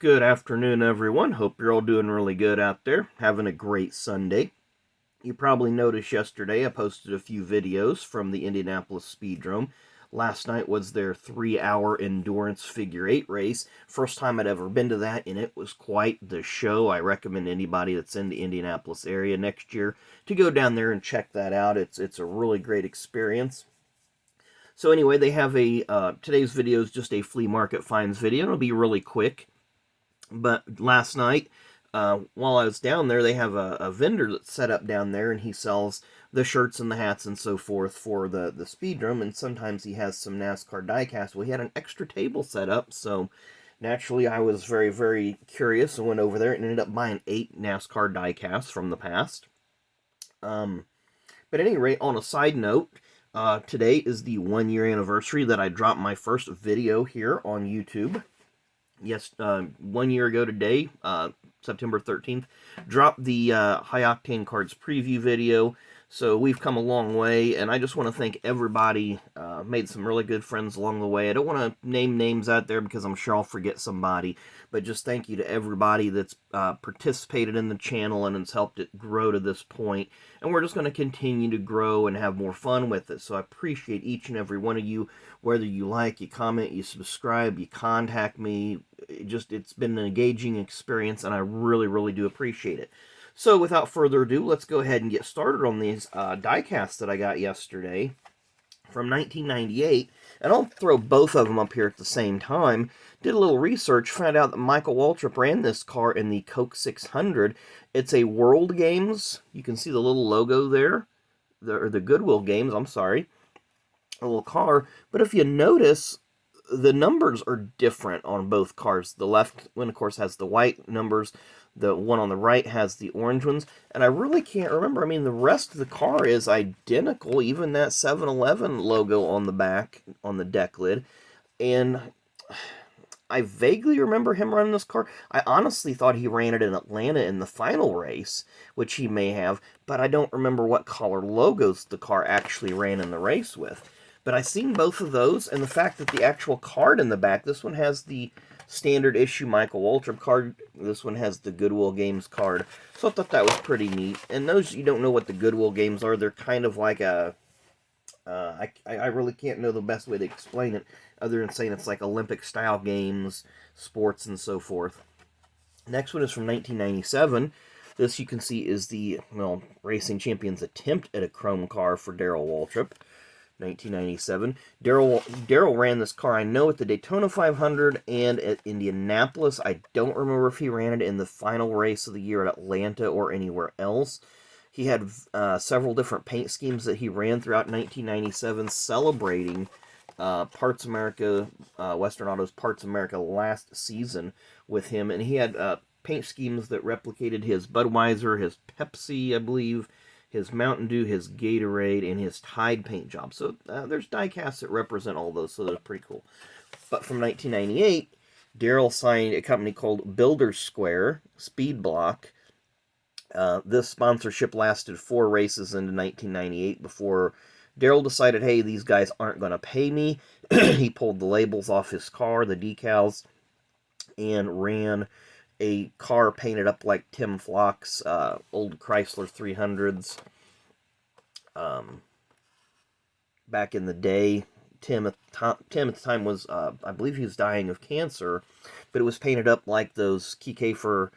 Good afternoon, everyone. Hope you're all doing really good out there, having a great Sunday. You probably noticed yesterday I posted a few videos from the Indianapolis Speedrome. Last night was their 3-hour endurance figure 8 race. First time I'd ever been to that, and it was quite the show. I recommend anybody that's in the Indianapolis area next year to go down there and check that out. It's a really great experience. So anyway, they have today's video is just a flea market finds video. It'll be really quick. But last night, while I was down there, they have a vendor that's set up down there, and he sells the shirts and the hats and so forth for the speedrome, and sometimes he has some NASCAR diecast. Well, he had an extra table set up, so naturally I was very, very curious and went over there and ended up buying 8 NASCAR diecasts from the past. But at any rate, on a side note, today is the 1-year anniversary that I dropped my first video here on YouTube. Yes, 1 year ago today, September 13th, dropped the High Octane Cards preview video. So we've come a long way, and I just want to thank everybody. Made some really good friends along the way. I don't want to name names out there because I'm sure I'll forget somebody, but just thank you to everybody that's participated in the channel and has helped it grow to this point. And we're just going to continue to grow and have more fun with it. So I appreciate each and every one of you, whether you like, you comment, you subscribe, you contact me. It's been an engaging experience, and I really, really do appreciate it. So without further ado, let's go ahead and get started on these diecasts that I got yesterday from 1998. And I'll throw both of them up here at the same time. Did a little research, found out that Michael Waltrip ran this car in the Coke 600. It's a World Games. You can see the little logo there. The Goodwill Games, I'm sorry. A little car. But if you notice, the numbers are different on both cars. The left one, of course, has the white numbers. The one on the right has the orange ones. And I really can't remember. I mean, the rest of the car is identical. Even that 7-Eleven logo on the back, on the deck lid. And I vaguely remember him running this car. I honestly thought he ran it in Atlanta in the final race, which he may have. But I don't remember what color logos the car actually ran in the race with. But I seen both of those, and the fact that the actual card in the back, this one has the standard issue Michael Waltrip card, this one has the Goodwill Games card. So I thought that was pretty neat. And those, you don't know what the Goodwill Games are, they're kind of like a, I really can't know the best way to explain it, other than saying it's like Olympic-style games, sports, and so forth. Next one is from 1997. This, you can see, is the, Racing Champion's attempt at a chrome car for Daryl Waltrip. 1997. Daryl ran this car, I know, at the Daytona 500 and at Indianapolis. I don't remember if he ran it in the final race of the year at Atlanta or anywhere else. He had several different paint schemes that he ran throughout 1997, celebrating Parts America, Western Auto's Parts America last season with him. And he had paint schemes that replicated his Budweiser, his Pepsi, I believe, his Mountain Dew, his Gatorade, and his Tide paint job. So there's diecasts that represent all those, so that's pretty cool. But from 1998, Daryl signed a company called Builders Square Speed Block. This sponsorship lasted 4 races into 1998 before Daryl decided, hey, these guys aren't going to pay me. He pulled the labels off his car, the decals, and ran a car painted up like Tim Flock's old Chrysler 300s. Back in the day, Tim at the time was, I believe he was dying of cancer, but it was painted up like those Kiefer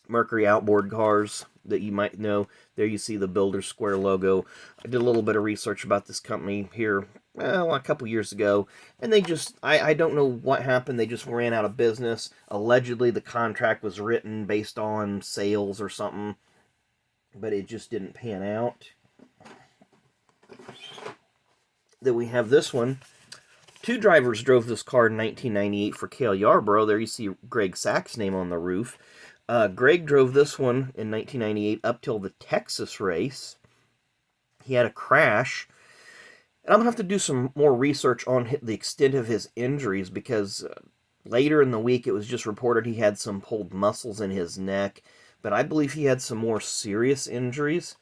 Mercury outboard cars that you might know. There you see the Builder Square logo. I did a little bit of research about this company here, a couple years ago, and they just, I don't know what happened, they just ran out of business. Allegedly, the contract was written based on sales or something, but it just didn't pan out. Then we have this one. 2 drivers drove this car in 1998 for Cale Yarborough. There you see Greg Sack's name on the roof. Greg drove this one in 1998 up till the Texas race. He had a crash. And I'm going to have to do some more research on the extent of his injuries, because later in the week it was just reported he had some pulled muscles in his neck. But I believe he had some more serious injuries.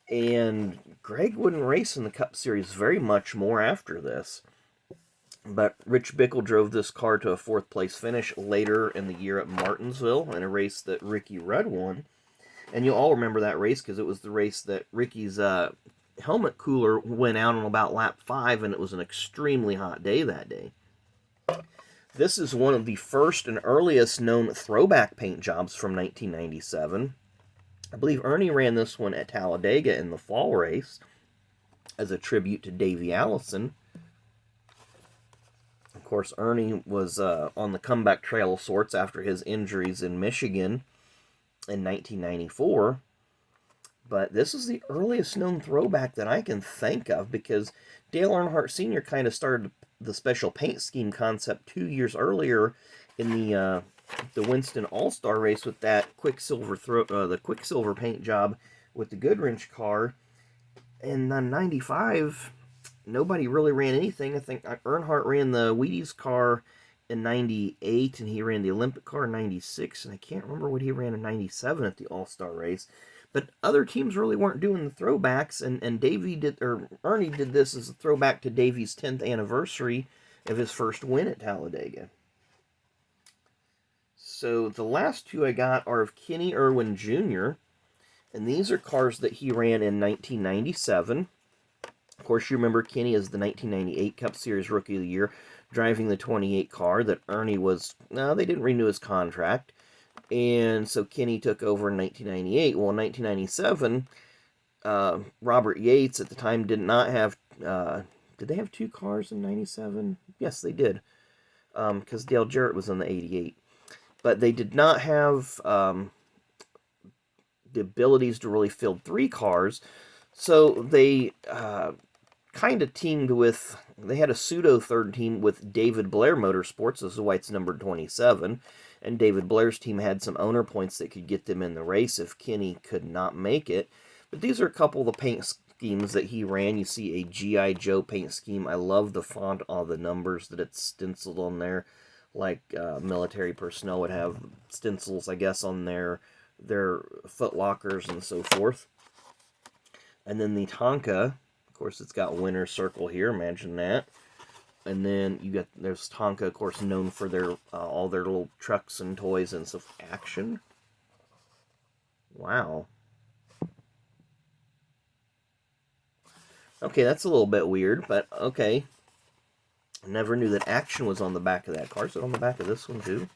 And Greg wouldn't race in the Cup Series very much more after this. But Rich Bickle drove this car to a 4th place finish later in the year at Martinsville in a race that Ricky Rudd won. And you'll all remember that race because it was the race that Ricky's helmet cooler went out on about lap 5, and it was an extremely hot day that day. This is one of the first and earliest known throwback paint jobs from 1997. I believe Ernie ran this one at Talladega in the fall race as a tribute to Davey Allison. Of course, Ernie was on the comeback trail of sorts after his injuries in Michigan in 1994. But this is the earliest known throwback that I can think of, because Dale Earnhardt Sr. kind of started the special paint scheme concept 2 years earlier in the Winston All-Star race with that the Quicksilver paint job with the Goodwrench car. And in 95, nobody really ran anything. I think Earnhardt ran the Wheaties car in 98, and he ran the Olympic car in 96, and I can't remember what he ran in 97 at the All-Star race. But other teams really weren't doing the throwbacks, and Ernie did this as a throwback to Davey's 10th anniversary of his first win at Talladega. So the last two I got are of Kenny Irwin Jr., and these are cars that he ran in 1997. Of course, you remember Kenny as the 1998 Cup Series Rookie of the Year, driving the 28 car that Ernie was... No, they didn't renew his contract. And so Kenny took over in 1998. Well, in 1997, Robert Yates at the time did not have... did they have 2 cars in 97? Yes, they did. Because Dale Jarrett was in the 88. But they did not have the abilities to really field 3 cars. So they kind of teamed with... They had a pseudo third team with David Blair Motorsports. This is why it's numbered 27. And David Blair's team had some owner points that could get them in the race if Kenny could not make it. But these are a couple of the paint schemes that he ran. You see a G.I. Joe paint scheme. I love the font, all the numbers that it's stenciled on there. Like military personnel would have stencils, I guess, on their foot lockers and so forth. And then the Tonka, of course, it's got Winner's Circle here. Imagine that. And then there's Tonka, of course, known for their all their little trucks and toys and stuff. Action. Wow. Okay, that's a little bit weird, but okay. Never knew that Action was on the back of that car. Is it on the back of this one too?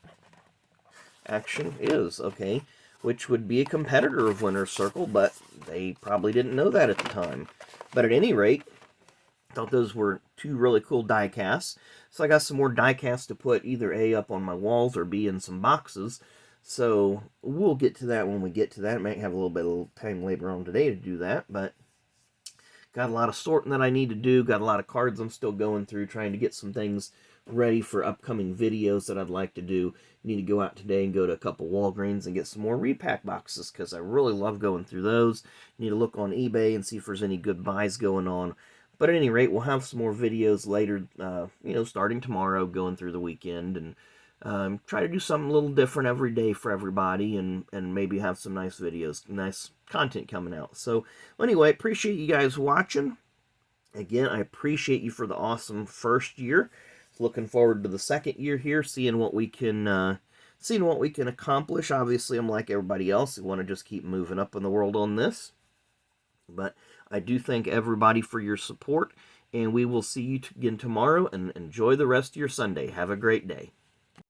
Action is, okay. Which would be a competitor of Winner's Circle, but they probably didn't know that at the time. But at any rate, I thought those were 2 really cool die casts. So I got some more die casts to put either A, up on my walls, or B, in some boxes. So we'll get to that when we get to that. I might have a little bit of time later on today to do that, but got a lot of sorting that I need to do. Got a lot of cards I'm still going through, trying to get some things ready for upcoming videos that I'd like to do. Need to go out today and go to a couple Walgreens and get some more repack boxes, because I really love going through those. Need to look on eBay and see if there's any good buys going on. But at any rate, we'll have some more videos later, starting tomorrow, going through the weekend, and try to do something a little different every day for everybody, and maybe have some nice videos, nice content coming out. So, anyway, appreciate you guys watching. Again, I appreciate you for the awesome first year. Looking forward to the second year here, seeing what we can accomplish. Obviously, I'm like everybody else who want to just keep moving up in the world on this. But I do thank everybody for your support, and we will see you again tomorrow, and enjoy the rest of your Sunday. Have a great day.